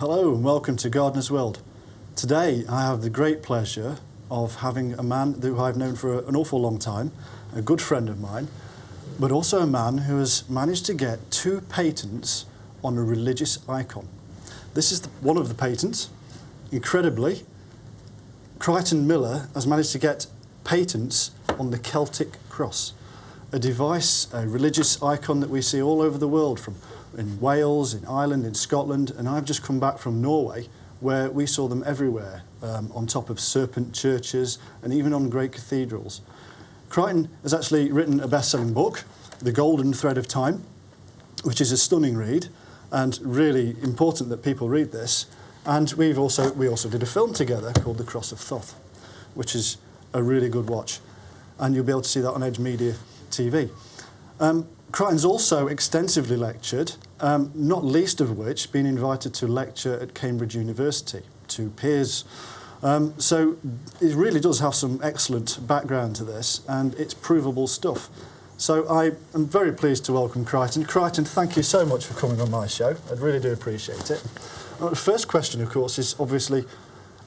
Hello and welcome to Gardener's World. Today I have the great pleasure of having a man who I've known for an awful long time, a good friend of mine, but also a man who has managed to get 2 patents on a religious icon. This is one of the patents. Incredibly, Crichton Miller has managed to get patents on the Celtic cross, a device, a religious icon that we see all over the world, in Wales, in Ireland, in Scotland, and I've just come back from Norway where we saw them everywhere, on top of serpent churches and even on great cathedrals. Crichton has actually written a best-selling book, The Golden Thread of Time, which is a stunning read and really important that people read this. And we also did a film together called The Cross of Thoth, which is a really good watch, and you'll be able to see that on Edge Media TV. Crichton's also extensively lectured, not least of which being invited to lecture at Cambridge University to peers. So it really does have some excellent background to this, and it's provable stuff. So I am very pleased to welcome Crichton. Crichton, thank you so much for coming on my show. I really do appreciate it. The first question, of course, is obviously,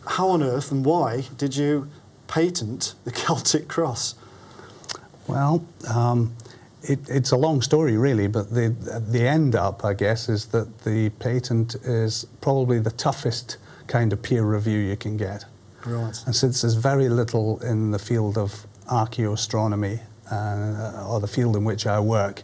how on earth and why did you patent the Celtic cross? Well, it's a long story, really, but the end up, I guess, is that the patent is probably the toughest kind of peer review you can get. Right. And since there's very little in the field of archaeoastronomy, or the field in which I work,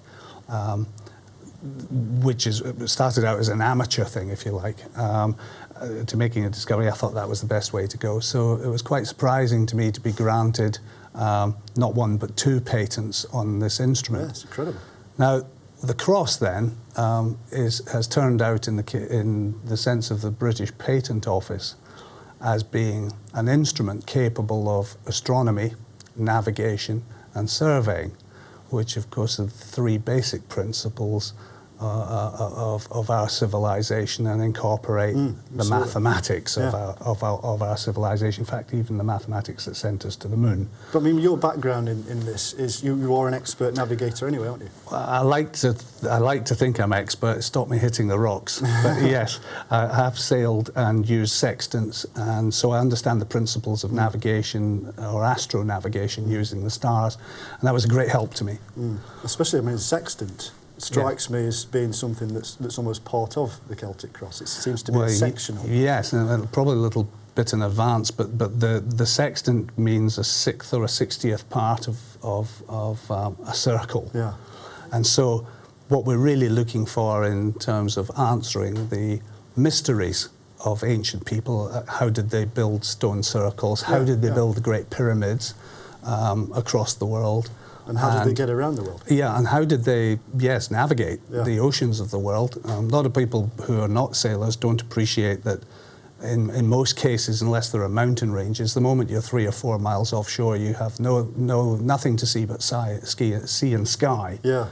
which started out as an amateur thing, if you like, to making a discovery, I thought that was the best way to go. So it was quite surprising to me to be granted not 1 but 2 patents on this instrument. Yes, incredible. Now, the cross then has turned out in the sense of the British Patent Office as being an instrument capable of astronomy, navigation, and surveying, which of course are the 3 basic principles of our civilization, and incorporate the mathematics of our civilization. In fact, even the mathematics that sent us to the moon. But I mean, your background in this is you are an expert navigator anyway, aren't you? I like to think I'm expert. Stop me hitting the rocks. But yes, I have sailed and used sextants, and so I understand the principles of navigation, or astronavigation, using the stars, and that was a great help to me. Especially, I mean, sextant strikes me as being something that's almost part of the Celtic cross. It seems to be a sectional. Yes, and probably a little bit in advance, but the sextant means a 6th or a 60th part of a circle. Yeah. And so what we're really looking for in terms of answering the mysteries of ancient people, how did they build stone circles, how did they build the great pyramids across the world, and how did they get around the world? Yeah, and how did they, navigate the oceans of the world? A lot of people who are not sailors don't appreciate that in most cases, unless there are mountain ranges, the moment you're 3 or 4 miles offshore, you have nothing to see but sea and sky. Yeah.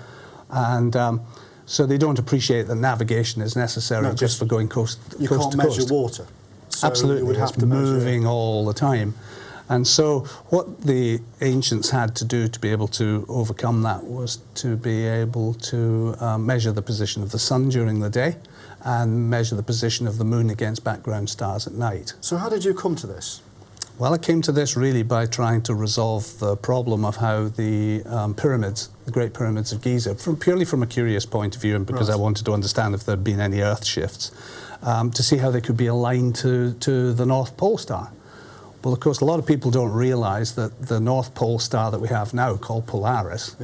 And so they don't appreciate that navigation is necessary just for going coast to coast. You can't measure water. So absolutely, you would have it's to moving all the time. And so what the ancients had to do to be able to overcome that was to be able to measure the position of the sun during the day and measure the position of the moon against background stars at night. So how did you come to this? Well, I came to this really by trying to resolve the problem of how the pyramids, the Great Pyramids of Giza, purely from a curious point of view, and because I wanted to understand if there had been any earth shifts, to see how they could be aligned to the North Pole Star. Well, of course, a lot of people don't realise that the North Pole Star that we have now, called Polaris,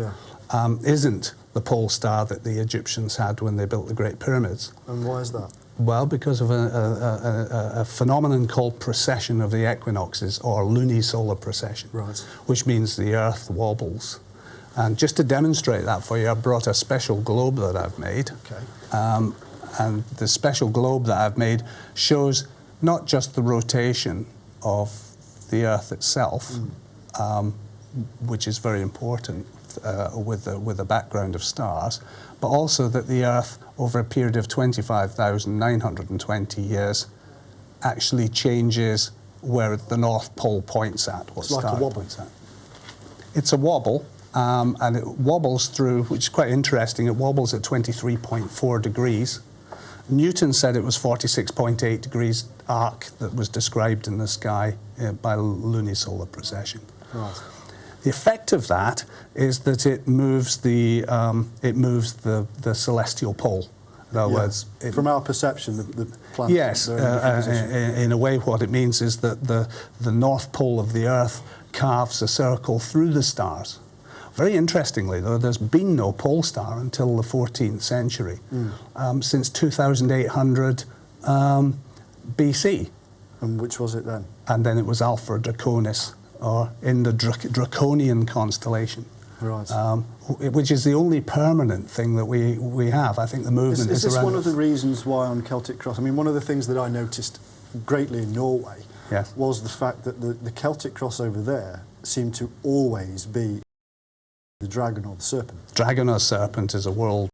isn't the pole star that the Egyptians had when they built the Great Pyramids. And why is that? Well, because of a phenomenon called precession of the equinoxes, or lunisolar precession, which means the Earth wobbles. And just to demonstrate that for you, I brought a special globe that I've made. Okay. And the special globe that I've made shows not just the rotation of the Earth itself, which is very important with a background of stars, but also that the Earth, over a period of 25,920 years, actually changes where the North Pole points at. It's like a wobble. It's a wobble, and it wobbles through, which is quite interesting, it wobbles at 23.4 degrees, Newton said it was 46.8 degrees arc that was described in the sky by lunisolar precession. Right. The effect of that is that it moves the celestial pole. In other words, from our perception, the planet. Yes, in a way, what it means is that the north pole of the Earth carves a circle through the stars. Very interestingly, though, there's been no pole star until the 14th century, since 2800 BC. And which was it then? And then it was Alpha Draconis, or in the Draconian constellation. Right. Which is the only permanent thing that we have. I think the movement is this around one of the reasons why on Celtic Cross, I mean, one of the things that I noticed greatly in Norway was the fact that the Celtic cross over there seemed to always be the dragon or the serpent. Dragon or serpent is a world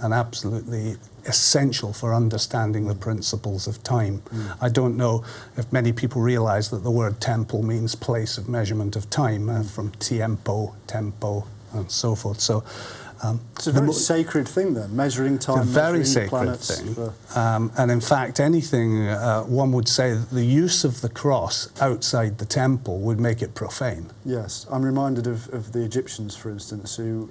and absolutely essential for understanding the principles of time. I don't know if many people realise that the word temple means place of measurement of time, from tiempo, tempo, and so forth. So it's a very sacred thing then, measuring time, it's a very measuring sacred planets. thing. And in fact, anything, one would say that the use of the cross outside the temple would make it profane. Yes, I'm reminded of the Egyptians, for instance, who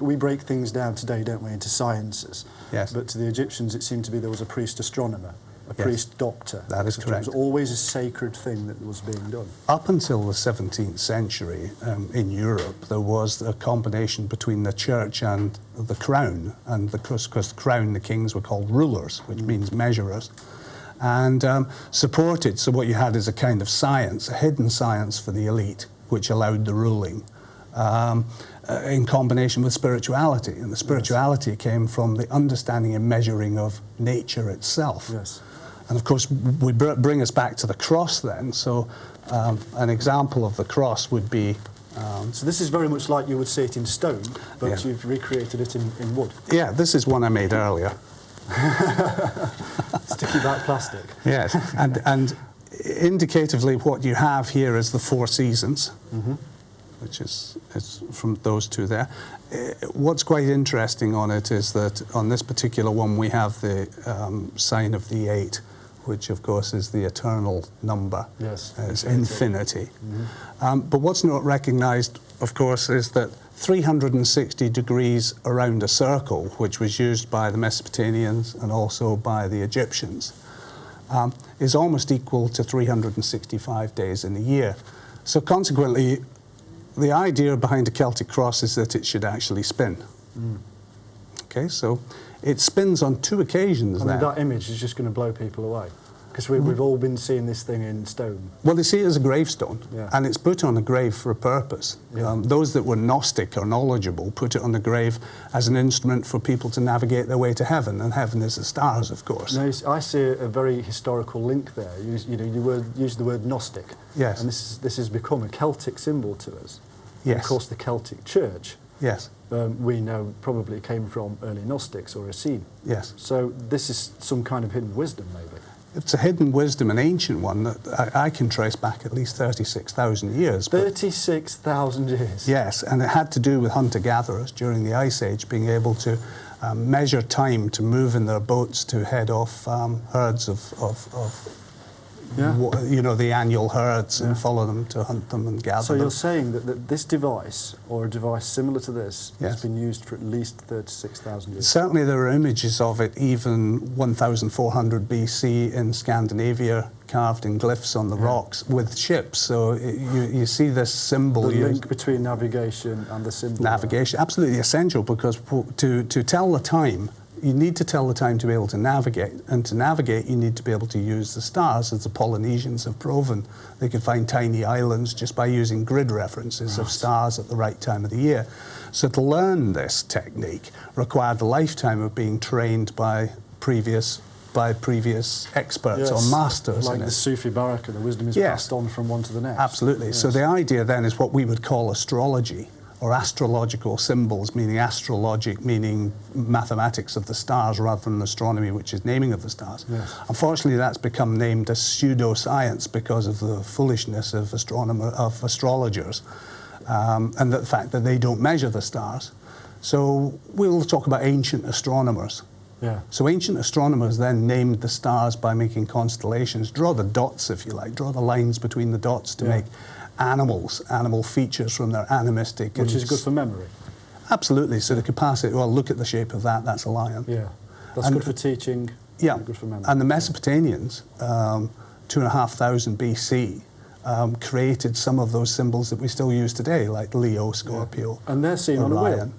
we break things down today, don't we, into sciences. Yes. But to the Egyptians, it seemed to be there was a priest astronomer, a priest doctor. That is correct. It was always a sacred thing that was being done. Up until the 17th century, in Europe, there was a combination between the church and the crown, and because the crown, the kings were called rulers, which means measurers, and supported. So what you had is a kind of science, a hidden science for the elite, which allowed the ruling. In combination with spirituality, and the spirituality came from the understanding and measuring of nature itself. Yes. And of course, we bring us back to the cross then. So an example of the cross would be... so this is very much like you would see it in stone, but you've recreated it in wood. Yeah, this is one I made earlier. Sticky back plastic. Yes, and indicatively what you have here is the 4 seasons. Which is from those two there. What's quite interesting on it is that on this particular one we have the sign of the 8, which of course is the eternal number. Yes. It's infinity. But what's not recognised, of course, is that 360 degrees around a circle, which was used by the Mesopotamians and also by the Egyptians, is almost equal to 365 days in a year. So consequently, the idea behind a Celtic cross is that it should actually spin. Okay, so it spins on 2 occasions. I mean, that image is just going to blow people away, because we've all been seeing this thing in stone. Well, they see it as a gravestone, and it's put on a grave for a purpose. Those that were Gnostic or knowledgeable put it on the grave as an instrument for people to navigate their way to heaven, and heaven is the stars, of course. Now, I see a very historical link there. You use the word Gnostic. Yes. And this has become a Celtic symbol to us. Yes. And of course, the Celtic Church, yes, we know probably came from early Gnostics or Essene. Yes. So this is some kind of hidden wisdom, maybe. It's a hidden wisdom, an ancient one that I can trace back at least 36,000 years. 36,000 years? Yes, and it had to do with hunter-gatherers during the Ice Age being able to measure time to move in their boats to head off herds of the annual herds and follow them to hunt them and gather them. So you're saying that this device, or a device similar to this, has been used for at least 36,000 years? Certainly there are images of it even 1,400 BC in Scandinavia, carved in glyphs on the rocks with ships. So you see this symbol. The link between navigation and the symbol. Navigation, absolutely essential, because to tell the time, you need to tell the time to be able to navigate, and to navigate you need to be able to use the stars, as the Polynesians have proven. They could find tiny islands just by using grid references of stars at the right time of the year. So to learn this technique required a lifetime of being trained by previous experts or masters. Like the Sufi Baraka, the wisdom is passed on from one to the next. Absolutely. Yes. So the idea then is what we would call astrology, or astrological symbols, meaning astrologic, meaning mathematics of the stars rather than astronomy, which is naming of the stars. Yes. Unfortunately, that's become named as pseudoscience because of the foolishness of astrologers, and the fact that they don't measure the stars. So we'll talk about ancient astronomers. Yeah. So ancient astronomers then named the stars by making constellations, draw the dots, if you like, draw the lines between the dots to make animal features from their animistic. Which is good for memory. Absolutely. So they could pass it, well, look at the shape of that, that's a lion. Yeah. That's good for teaching. Yeah. Good for memory. And the Mesopotamians, 2,500 BC, created some of those symbols that we still use today, like Leo, Scorpio. Yeah. And they're seen on a wheel.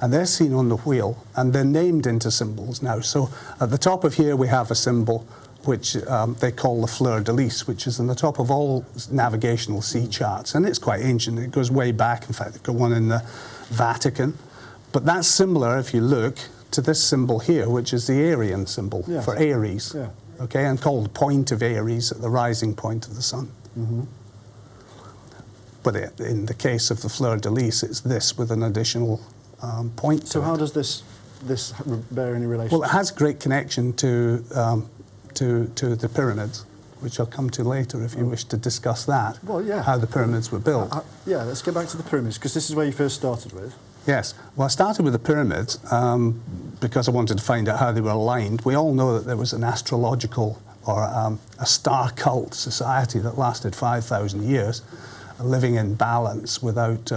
And they're seen on the wheel, and they're named into symbols now. So at the top of here we have a symbol which they call the fleur-de-lis, which is on the top of all navigational sea charts. And it's quite ancient. It goes way back. In fact, they've got one in the Vatican. But that's similar, if you look, to this symbol here, which is the Aryan symbol for Aries. Yeah. Okay, and called point of Aries, at the rising point of the sun. Mm-hmm. But in the case of the fleur-de-lis, it's this with an additional point. So how does this bear any relation? Well, it has great connection to the pyramids, which I'll come to later if you wish to discuss that. Well, yeah. How the pyramids were built. Yeah, let's get back to the pyramids, because this is where you first started with. Yes. Well, I started with the pyramids because I wanted to find out how they were aligned. We all know that there was an astrological or a star cult society that lasted 5,000 years, living in balance without,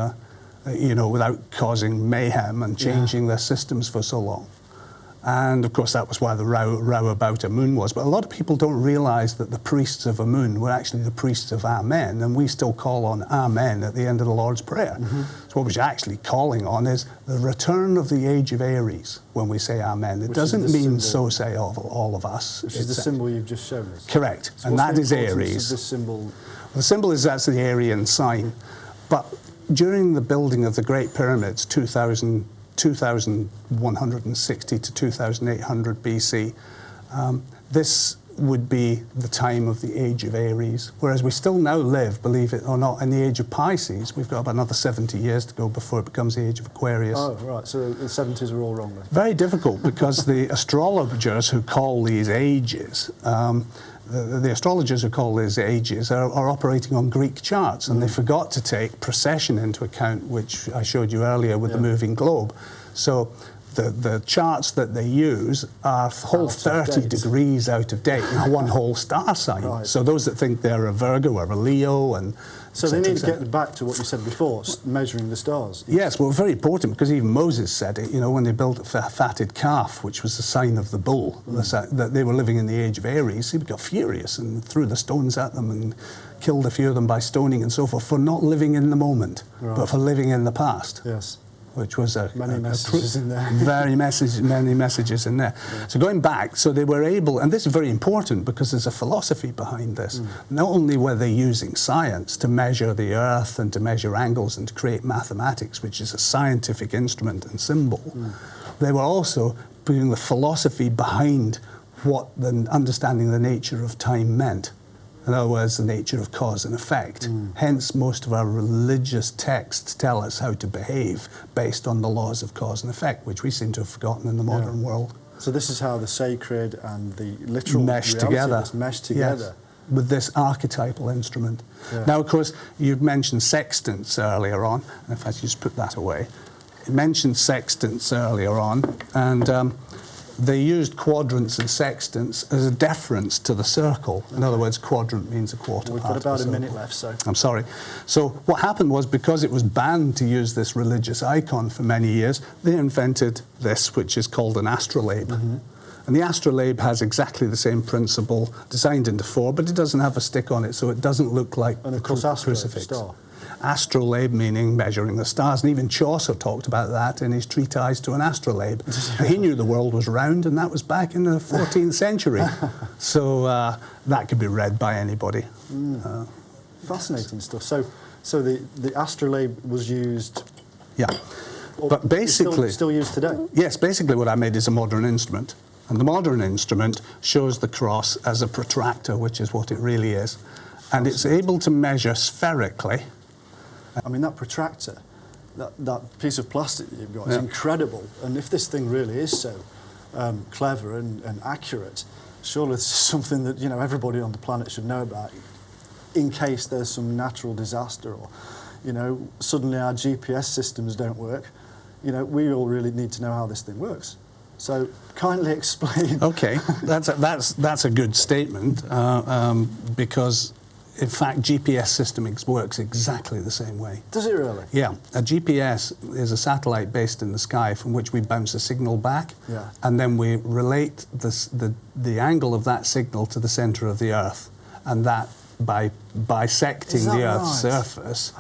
without causing mayhem and changing their systems for so long. And of course, that was why the row about Amun was. But a lot of people don't realize that the priests of Amun were actually the priests of Amen, and we still call on Amen at the end of the Lord's Prayer. Mm-hmm. So what we're actually calling on is the return of the age of Aries when we say Amen. It doesn't mean so say all of us. Which is the symbol you've just shown us. Correct. So and that is Aries. Of this symbol? Well, the symbol is that's the Aryan sign. But during the building of the Great Pyramids, 2160 to 2800 BC, this would be the time of the age of Aries, whereas we still now live, believe it or not, in the age of Pisces. We've got about another 70 years to go before it becomes the age of Aquarius. Oh, right, so the 70s are all wrong then. Very difficult, because the astrologers who call these ages, the astrologers who call these ages are operating on Greek charts, and they forgot to take precession into account, which I showed you earlier with the moving globe. So the charts that they use are whole 30 degrees out of date, one whole star sign. Right. So those that think they're a Virgo or a Leo and so they need to get back to what you said before, measuring the stars. Yes, well, very important, because even Moses said it, when they built a fatted calf, which was the sign of the bull, that they were living in the age of Aries. He got furious and threw the stones at them and killed a few of them by stoning and so forth, for not living in the moment, but for living in the past. Yes. Which was many messages in there. Many messages in there. Yeah. So going back, so they were able, and this is very important because there's a philosophy behind this. Not only were they using science to measure the earth and to measure angles and to create mathematics, which is a scientific instrument and symbol, they were also putting the philosophy behind what the understanding the nature of time meant. In other words, the nature of cause and effect. Hence, most of our religious texts tell us how to behave based on the laws of cause and effect, which we seem to have forgotten in the modern world. So this is how the sacred and the literal mesh together. Yes, with this archetypal instrument. Yeah. Now, of course, you mentioned sextants earlier on. In fact, you just put that away. You mentioned sextants earlier on, and they used quadrants and sextants as a deference to the circle. In other words, quadrant means a quarter We've part got about of a a minute left, so... I'm sorry. So what happened was, because it was banned to use this religious icon for many years, they invented this, which is called an astrolabe. And the astrolabe has exactly the same principle, designed into four, but it doesn't have a stick on it, so it doesn't look like a crucifix. Star. Astrolabe meaning measuring the stars, and even Chaucer talked about that in his treatise to an astrolabe. He knew the world was round, and that was back in the 14th century. So that could be read by anybody. Fascinating stuff. So the astrolabe was used... Yeah. But basically... It's still used today? Yes, basically what I made is a modern instrument. And the modern instrument shows the cross as a protractor, which is what it really is. And it's able to measure spherically. I mean, that protractor, that piece of plastic that you've got is incredible. And if this thing really is so clever and accurate, surely it's something that, everybody on the planet should know about, in case there's some natural disaster or, suddenly our GPS systems don't work. We all really need to know how this thing works. So kindly explain. Okay, that's a good statement because, in fact, GPS system works exactly the same way. Does it really? Yeah, a GPS is a satellite based in the sky from which we bounce a signal back, and then we relate the angle of that signal to the centre of the Earth, and that by bisecting the Earth's surface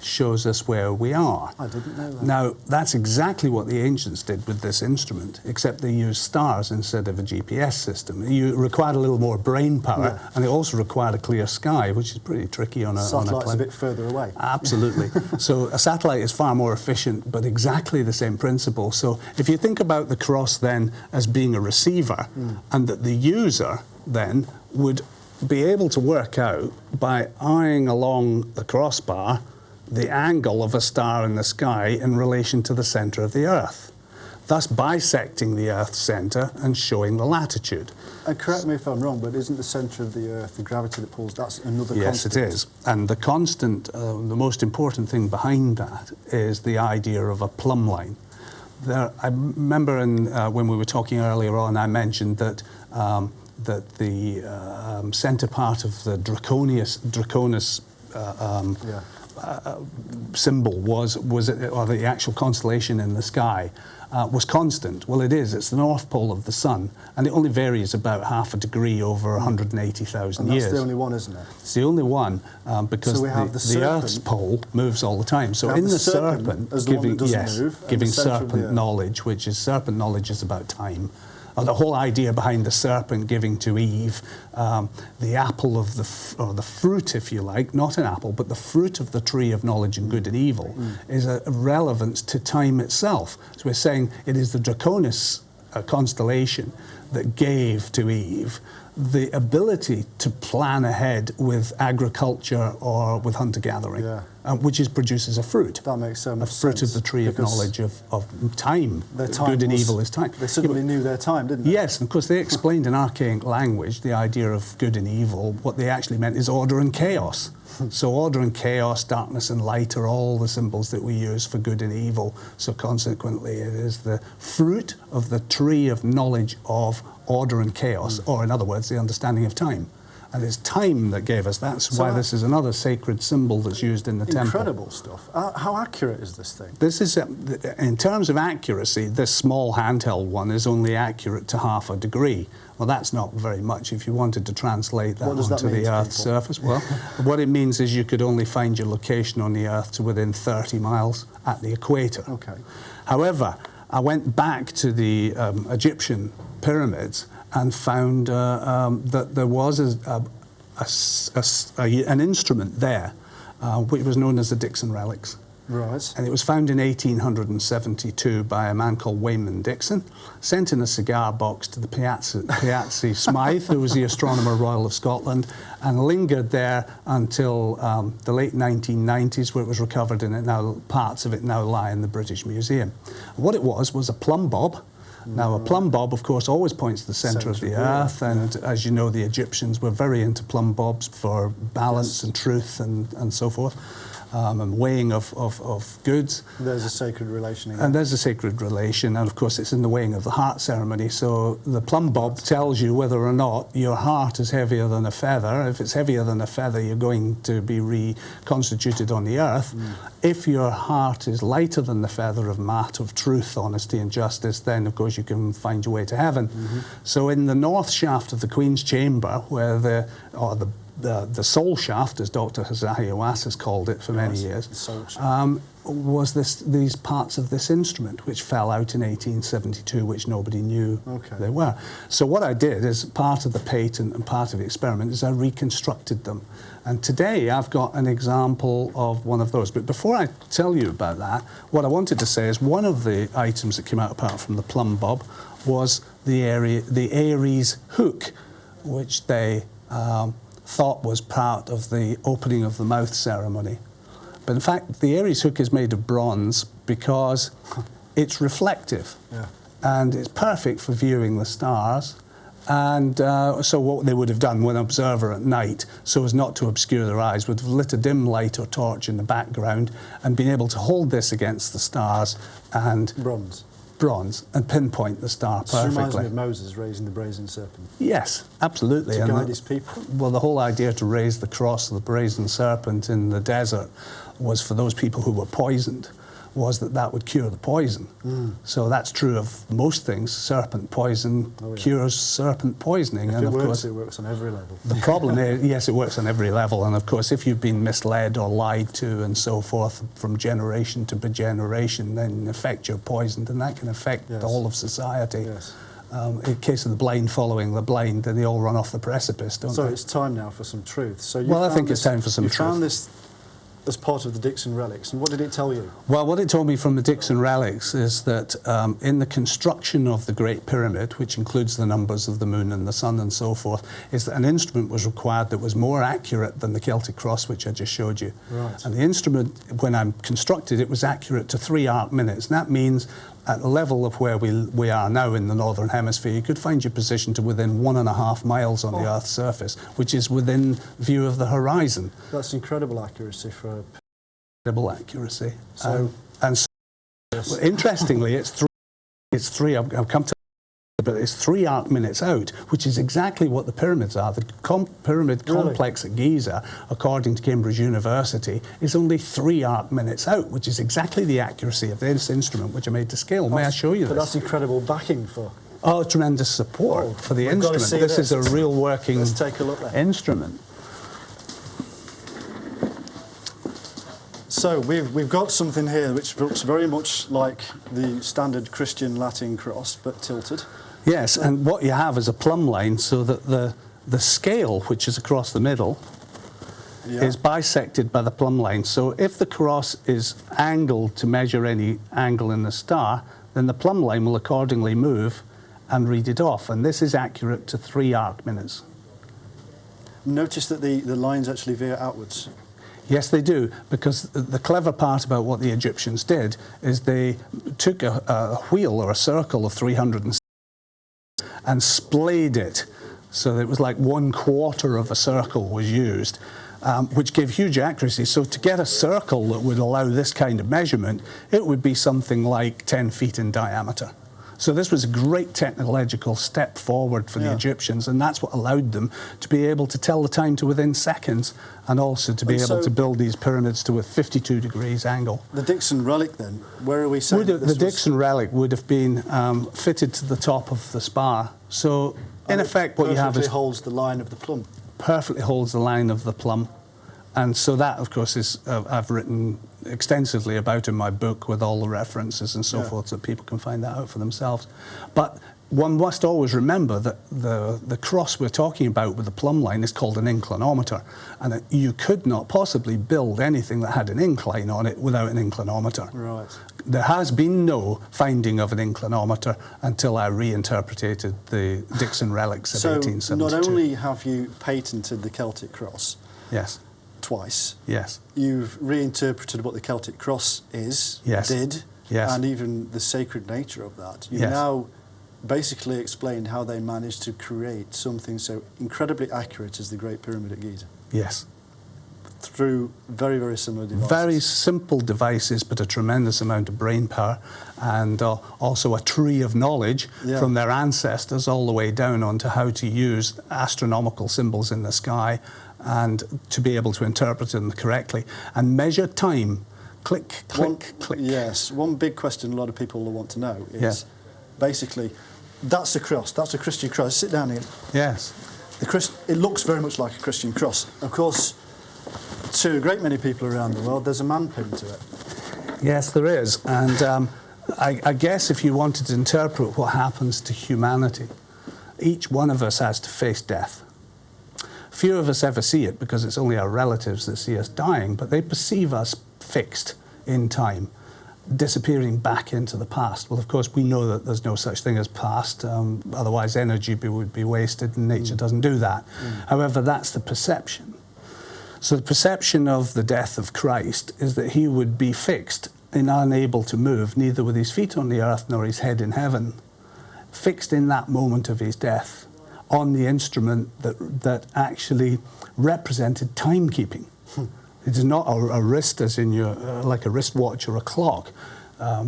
shows us where we are. I didn't know that. Now, that's exactly what the ancients did with this instrument, except they used stars instead of a GPS system. You required a little more brain power, and it also required a clear sky, which is pretty tricky on a satellite's a bit further away. Absolutely. So a satellite is far more efficient, but exactly the same principle. So if you think about the cross then as being a receiver, and that the user then would be able to work out by eyeing along the crossbar the angle of a star in the sky in relation to the centre of the Earth, thus bisecting the Earth's centre and showing the latitude. And correct me if I'm wrong, but isn't the centre of the Earth, the gravity that pulls, that's another constant? Yes, it is. And the constant, the most important thing behind that is the idea of a plumb line. I remember when we were talking earlier on, I mentioned that the centre part of the draconis symbol was or the actual constellation in the sky was constant. Well, it is. It's the North Pole of the Sun, and it only varies about half a degree over 180,000 years. That's the only one, isn't it? It's the only one because so we have the Earth's pole moves all the time. So in the serpent, giving serpent knowledge, which is serpent knowledge is about time. The whole idea behind the serpent giving to Eve the apple of the fruit, if you like, not an apple, but the fruit of the tree of knowledge and good and evil, is a relevance to time itself. So we're saying it is the Draconis constellation that gave to Eve the ability to plan ahead with agriculture or with hunter-gathering, which produces a fruit. That makes so much sense. A fruit of the tree of knowledge of time. Good and evil is time. They suddenly knew their time, didn't they? Yes, and of course they explained in archaic language the idea of good and evil. What they actually meant is order and chaos. So order and chaos, darkness and light are all the symbols that we use for good and evil. So consequently, it is the fruit of the tree of knowledge of order and chaos, or in other words, the understanding of time. And it's time that gave us. That's why this is another sacred symbol that's used in the temple. Incredible stuff. How accurate is this thing? This is, in terms of accuracy, this small handheld one is only accurate to half a degree. Well, that's not very much if you wanted to translate that onto the Earth's surface. Well, what it means is you could only find your location on the Earth to within 30 miles at the equator. Okay. However, I went back to the Egyptian pyramids and found that there was an instrument there which was known as the Dixon relics. Right. And it was found in 1872 by a man called Wayman Dixon, sent in a cigar box to the Piazzi Smythe, who was the Astronomer Royal of Scotland, and lingered there until the late 1990s, where it was recovered, and parts of it now lie in the British Museum. What it was a plumb bob. Now, a plumb bob, of course, always points to the centre of the Earth, and as you know, the Egyptians were very into plumb bobs for balance and truth and so forth. And weighing of goods. There's a sacred relation again. And there's a sacred relation, and of course it's in the weighing of the heart ceremony. So the plumb bob tells you whether or not your heart is heavier than a feather. If it's heavier than a feather, you're going to be reconstituted on the earth. If your heart is lighter than the feather of mat, of truth, honesty and justice, then of course you can find your way to heaven. So in the north shaft of the Queen's Chamber, where the soul shaft, as Dr. Hazahi Oas has called it for many years, was these parts of this instrument, which fell out in 1872, which nobody knew they were. So what I did, as part of the patent and part of the experiment, is I reconstructed them. And today I've got an example of one of those. But before I tell you about that, what I wanted to say is one of the items that came out, apart from the plumb bob, was the Aries hook, which they thought was part of the opening of the mouth ceremony. But in fact, the Aries hook is made of bronze because it's reflective. And it's perfect for viewing the stars. And so what they would have done, when an observer at night, so as not to obscure their eyes, would have lit a dim light or torch in the background and been able to hold this against the stars and... bronze and pinpoint the star This reminds me perfectly. of Moses raising the brazen serpent Yes, absolutely. to And guide his people. well, the whole idea to raise the cross of the brazen serpent in the desert was for those people who were poisoned, was that would cure the poison. So that's true of most things. Serpent poison cures serpent poisoning. If and it of works, course, it works on every level. the problem is, yes, it works on every level. And of course, if you've been misled or lied to and so forth from generation to generation, then in effect you're poisoned, and that can affect the whole of society. Yes. In case of the blind following the blind, then they all run off the precipice, don't So they? it's time now for some truth. So Well, I think it's time for some you truth. found this as part of the Dixon relics, and what did it tell you? Well, what it told me from the Dixon relics is that in the construction of the Great Pyramid, which includes the numbers of the moon and the sun and so forth, is that an instrument was required that was more accurate than the Celtic cross, which I just showed you. Right. And the instrument, when I constructed it, was accurate to 3 arc minutes. And that means at the level of where we are now in the Northern Hemisphere, you could find your position to within 1.5 miles on the Earth's surface, which is within view of the horizon. That's incredible accuracy for Incredible accuracy. So- And so, well, interestingly, it's three. I've come to, but it's 3 arc minutes out, which is exactly what the pyramids are. The pyramid Really? complex at Giza, according to Cambridge University, is only 3 arc minutes out, which is exactly the accuracy of this instrument, which I made to scale. May I show you But this? that's incredible backing for. Oh, tremendous support Oh, for the we've got to instrument. see This is a this. real working Let's take a look there. instrument. So we've got something here which looks very much like the standard Christian Latin cross, but tilted. Yes, and what you have is a plumb line, so that the scale, which is across the middle, Yeah. is bisected by the plumb line. So if the cross is angled to measure any angle in the star, then the plumb line will accordingly move and read it off. And this is accurate to 3 arc minutes. Notice that the lines actually veer outwards. Yes, they do, because the clever part about what the Egyptians did is they took a wheel or a circle of 360 and splayed it, so that it was like 1/4 of a circle was used, which gave huge accuracy. So to get a circle that would allow this kind of measurement, it would be something like 10 feet in diameter. So this was a great technological step forward for the Egyptians, and that's what allowed them to be able to tell the time to within seconds, and also to be And able so- to build these pyramids to a 52 degrees angle. The Dixon relic then, where are we saying that The this was? Dixon relic would have been fitted to the top of the spar. So in And it effect what you have perfectly is holds the line of the plumb. perfectly holds the line of the plumb. And so that, of course, is I've written extensively about in my book with all the references and so forth, so people can find that out for themselves. But one must always remember that the cross we're talking about with the plumb line is called an inclinometer, and that you could not possibly build anything that had an incline on it without an inclinometer. Right. There has been no finding of an inclinometer until I reinterpreted the Dixon relics of So 1872. not only have you patented the Celtic cross Yes, twice, yes, you've reinterpreted what the Celtic cross is, Yes. did, Yes. and even the sacred nature of that. You've Yes. now basically explained how they managed to create something so incredibly accurate as the Great Pyramid at Giza yes. through very, very similar devices. Very simple devices, but a tremendous amount of brain power, and also a tree of knowledge from their ancestors all the way down onto how to use astronomical symbols in the sky and to be able to interpret them correctly and measure time. Click, click, click. Yes, one big question a lot of people will want to know is Yeah. basically, that's a cross, that's a Christian cross. Sit down here. Yes. It looks very much like a Christian cross. Of course, to a great many people around the world, there's a man pinned to it. Yes, there is. And I guess if you wanted to interpret what happens to humanity, each one of us has to face death. Few of us ever see it because it's only our relatives that see us dying, but they perceive us fixed in time, disappearing back into the past. Well, of course, we know that there's no such thing as past, otherwise energy would be wasted, and nature doesn't do that. However, that's the perception. So the perception of the death of Christ is that he would be fixed and unable to move, neither with his feet on the earth nor his head in heaven, fixed in that moment of his death on the instrument that actually represented timekeeping. It is not a wrist, as in your like a wristwatch or a clock.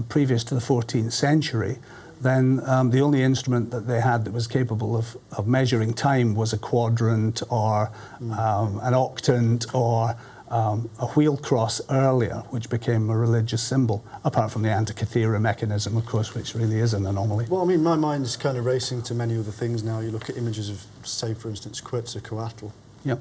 previous to the 14th century, then the only instrument that they had that was capable of measuring time was a quadrant or an octant or a wheel cross earlier, which became a religious symbol, apart from the Antikythera mechanism, of course, which really is an anomaly. Well, I mean, my mind's kind of racing to many other things now. You look at images of, say, for instance, Quetzalcoatl. Yep.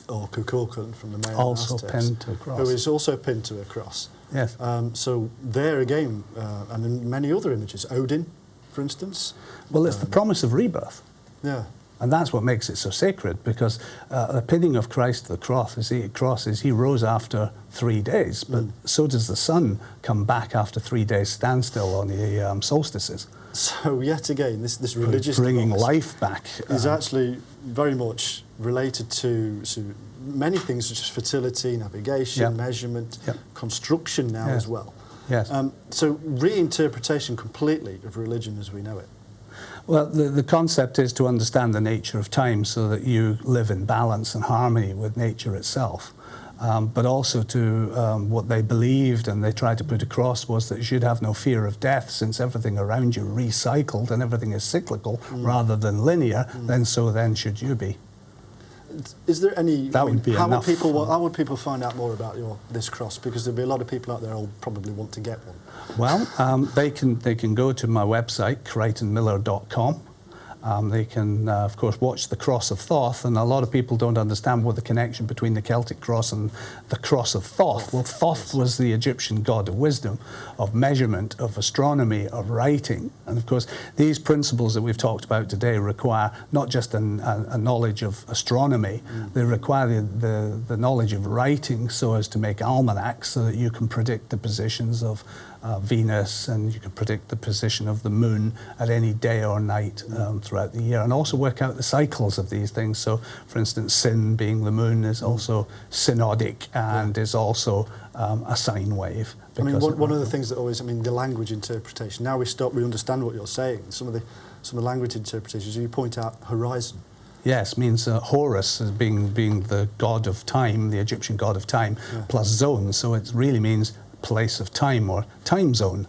Or Kukulkan from the Mayan Also Aztecs, pinned to a cross. who is also pinned to a cross. Yes. So there again, and in many other images, Odin, for instance. Well, it's the promise of rebirth. Yeah. And that's what makes it so sacred, because the pinning of Christ to the cross is he rose after 3 days, but so does the sun come back after 3 days standstill on the solstices. So yet again, this religious bringing device life back is actually very much related to many things such as fertility, navigation, measurement, construction now as well. Yes. So reinterpretation completely of religion as we know it. Well, the concept is to understand the nature of time so that you live in balance and harmony with nature itself. But also to what they believed and they tried to put across was that you should have no fear of death, since everything around you recycled and everything is cyclical rather than linear, then should you be. Is there any... That would be enough. How would people find out more about this cross? Because there'll be a lot of people out there who'll probably want to get one. Well, they can go to my website, crichtonmiller.com. They can, of course, watch the Cross of Thoth, and a lot of people don't understand what the connection between the Celtic cross and the Cross of Thoth. Well, Thoth was the Egyptian god of wisdom, of measurement, of astronomy, of writing. And, of course, these principles that we've talked about today require not just a knowledge of astronomy, they require the knowledge of writing so as to make almanacs so that you can predict the positions of Venus, and you can predict the position of the moon at any day or night throughout the year, and also work out the cycles of these things. So, for instance, Sin, being the moon, is also synodic and is also a sine wave. I mean, one of the things that always, the language interpretation. Now we understand what you're saying. Some of the language interpretations, you point out horizon. Yes, means Horus as being the god of time, the Egyptian god of time, plus zone. So it really means place of time or time zone.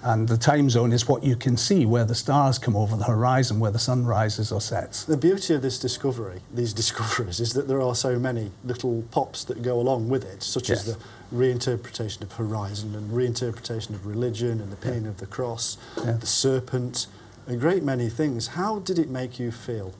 And the time zone is what you can see, where the stars come over the horizon, where the sun rises or sets. The beauty of these discoveries, is that there are so many little pops that go along with it, such as the reinterpretation of horizon and reinterpretation of religion and the pinning of the cross, the serpent, a great many things. How did it make you feel?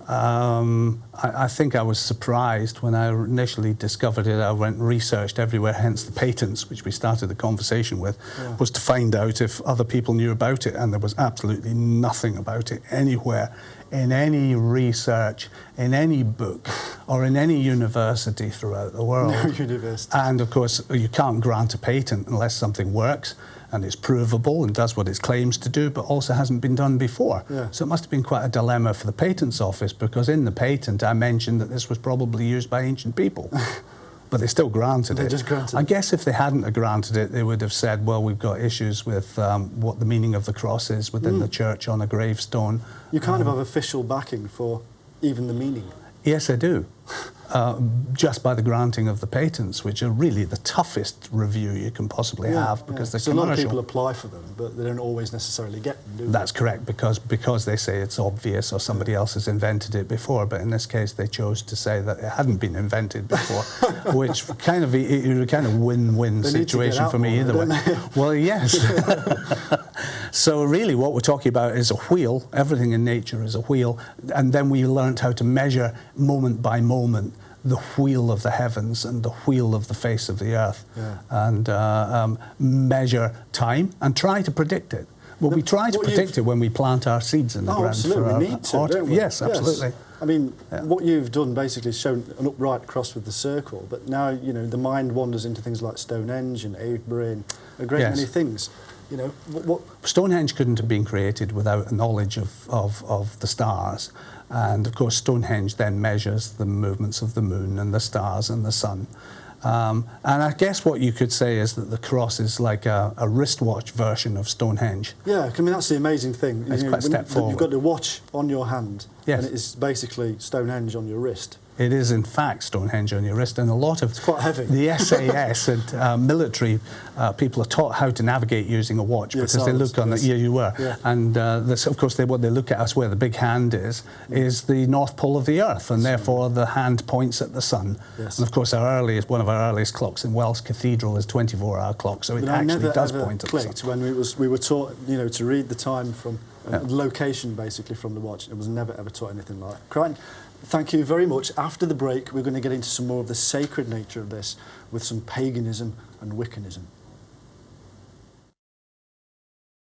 I think I was surprised when I initially discovered it. I went and researched everywhere, hence the patents, which we started the conversation with, was to find out if other people knew about it, and there was absolutely nothing about it anywhere, in any research, in any book, or in any university throughout the world. No university. And of course, you can't grant a patent unless something works and it's provable and does what it claims to do, but also hasn't been done before. So it must have been quite a dilemma for the Patents Office, because in the patent I mentioned that this was probably used by ancient people. But they still granted it. Just granted I guess if they hadn't have granted it, they would have said, well, we've got issues with what the meaning of the cross is within the church on a gravestone. You kind of have official backing for even the meaning. Yes, I do. Just by the granting of the patents, which are really the toughest review you can possibly have, because they're so commercial. a lot of people apply for them, but they don't always necessarily get them, do they? That's correct, because they say it's obvious or somebody else has invented it before, but in this case they chose to say that it hadn't been invented before, which kind of win-win situation for me either way. Well, yes. So really what we're talking about is a wheel. Everything in nature is a wheel, and then we learned how to measure moment by moment the wheel of the heavens and the wheel of the face of the earth, and measure time and try to predict it. Well, we try to predict it when we plant our seeds in the ground. Absolutely, we need to, don't we? Yes, absolutely. I mean, what you've done basically is shown an upright cross with the circle, but now, the mind wanders into things like Stonehenge and Avebury and a great many things. Stonehenge couldn't have been created without a knowledge of the stars. And of course, Stonehenge then measures the movements of the moon and the stars and the sun. And I guess what you could say is that the cross is like a wristwatch version of Stonehenge. Yeah, that's the amazing thing. It's quite a step forward. You've got the watch on your hand, yes. and it is basically Stonehenge on your wrist. It is, in fact, Stonehenge on your wrist, and a lot of It's quite heavy. the SAS and military people are taught how to navigate using a watch, Yes, because they I was, look on yes. it. Yeah, you were. Yeah. And of course, what they look at us where the big hand is the North Pole of the Earth, and therefore the hand points at the sun. Yes. And of course, one of our earliest clocks in Wells Cathedral is 24-hour clock, so it But I actually never does ever point at the sun. clicked when we were taught, you know, to read the time from location basically from the watch. It was never ever taught anything like that. Crichton, thank you very much. After the break, we're going to get into some more of the sacred nature of this with some paganism and Wiccanism.